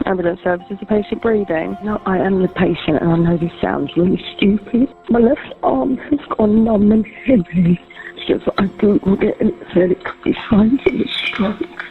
Ambulance service, is the patient breathing? No, I am the patient, and I know this sounds really stupid. My left arm has gone numb and heavy. So I googled it and it said it could be signs of a stroke.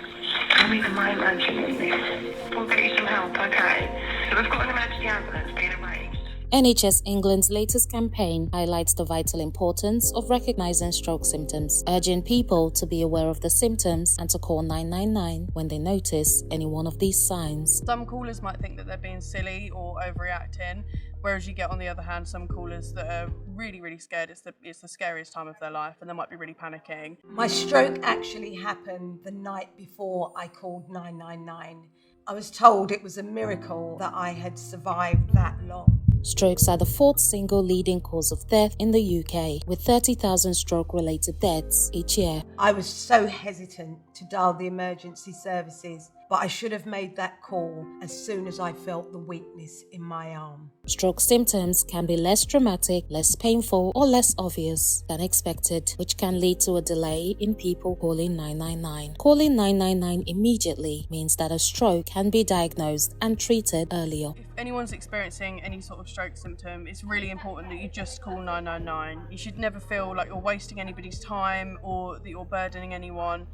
I mean, am I imagining this? We'll get you some help, okay? So we've got an emergency ambulance being arranged. NHS England's latest campaign highlights the vital importance of recognizing stroke symptoms, urging people to be aware of the symptoms and to call 999 when they notice any one of these signs. Some callers might think that they're being silly or overreacting, whereas you get, on the other hand, some callers that are really, really scared. It's the scariest time of their life and they might be really panicking. My stroke actually happened the night before I called 999. I was told it was a miracle that I had survived that long. Strokes are the fourth single leading cause of death in the UK, with 30,000 stroke-related deaths each year. I was so hesitant to dial the emergency services, but I should have made that call as soon as I felt the weakness in my arm. Stroke symptoms can be less dramatic, less painful, or less obvious than expected, which can lead to a delay in people calling 999. Calling 999 immediately means that a stroke can be diagnosed and treated earlier. If anyone's experiencing any sort of stroke symptom, it's really important that you just call 999. You should never feel like you're wasting anybody's time or that you're burdening anyone.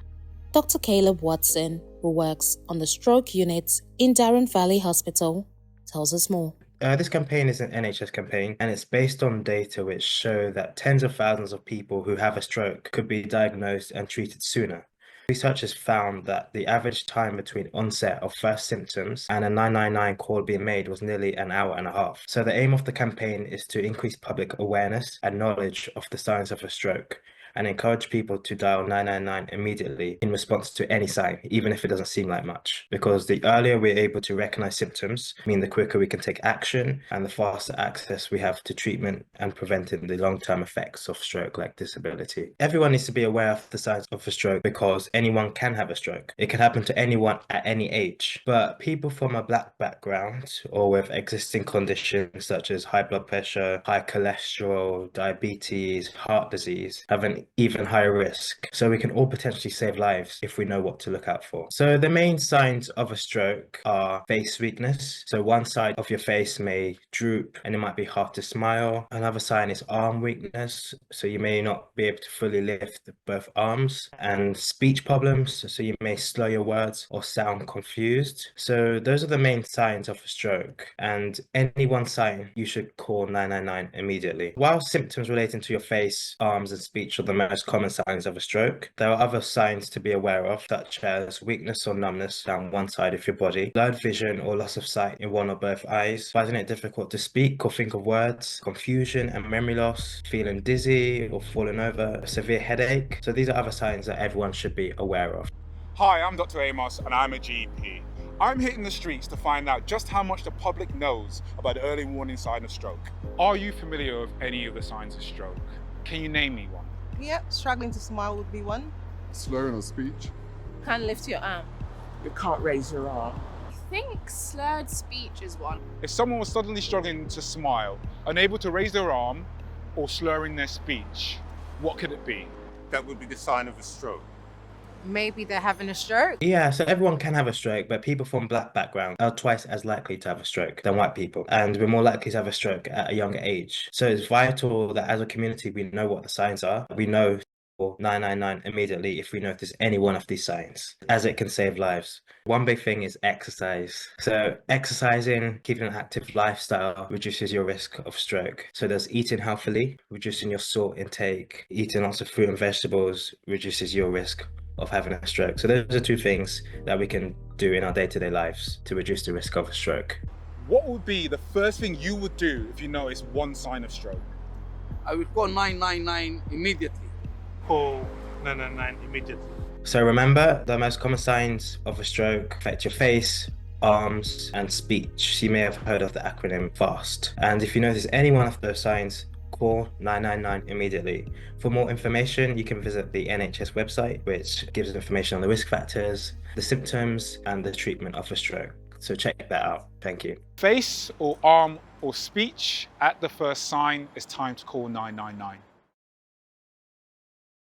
Dr. Caleb Watson, who works on the stroke unit in Darent Valley Hospital, tells us more. This campaign is an NHS campaign, and it's based on data which show that tens of thousands of people who have a stroke could be diagnosed and treated sooner. Researchers found that the average time between onset of first symptoms and a 999 call being made was nearly an hour and a half. So the aim of the campaign is to increase public awareness and knowledge of the signs of a stroke, and encourage people to dial 999 immediately in response to any sign, even if it doesn't seem like much. Because the earlier we're able to recognize symptoms, the quicker we can take action and the faster access we have to treatment and preventing the long-term effects of stroke like disability. Everyone needs to be aware of the signs of a stroke because anyone can have a stroke. It can happen to anyone at any age, but people from a Black background or with existing conditions such as high blood pressure, high cholesterol, diabetes, heart disease have an even higher risk. So we can all potentially save lives if we know what to look out for. So the main signs of a stroke are face weakness. So one side of your face may droop and it might be hard to smile. Another sign is arm weakness. So you may not be able to fully lift both arms, and speech problems. So you may slow your words or sound confused. So those are the main signs of a stroke, and any one sign you should call 999 immediately. While symptoms relating to your face, arms and speech are the most common signs of a stroke, there are other signs to be aware of, such as weakness or numbness down one side of your body, blurred vision or loss of sight in one or both eyes, finding it difficult to speak or think of words, confusion and memory loss, feeling dizzy or falling over, a severe headache. So these are other signs that everyone should be aware of. Hi, I'm Dr. Amos and I'm a GP. I'm hitting the streets to find out just how much the public knows about the early warning sign of stroke. Are you familiar with any of the signs of stroke? Can you name me one? Yep, struggling to smile would be one. Slurring of speech. Can't lift your arm. You can't raise your arm. I think slurred speech is one. If someone was suddenly struggling to smile, unable to raise their arm, or slurring their speech, what could it be? That would be the sign of a stroke. Maybe they're having a stroke. Yeah, so everyone can have a stroke, but people from Black background are twice as likely to have a stroke than white people. And we're more likely to have a stroke at a younger age. So it's vital that as a community, we know what the signs are. We know 999 immediately if we notice any one of these signs, as it can save lives. One big thing is exercise. So exercising, keeping an active lifestyle reduces your risk of stroke. So there's eating healthily, reducing your salt intake, eating lots of fruit and vegetables reduces your risk of having a stroke. So those are two things that we can do in our day-to-day lives to reduce the risk of a stroke. What would be the first thing you would do if you noticed one sign of stroke? I would call 999 immediately. Call 999 immediately. So remember, the most common signs of a stroke affect your face, arms, and speech. You may have heard of the acronym FAST. And if you notice any one of those signs, call 999 immediately. For more information, you can visit the NHS website, which gives information on the risk factors, the symptoms, and the treatment of a stroke. So check that out. Thank you. Face or arm or speech at the first sign, it's time to call 999.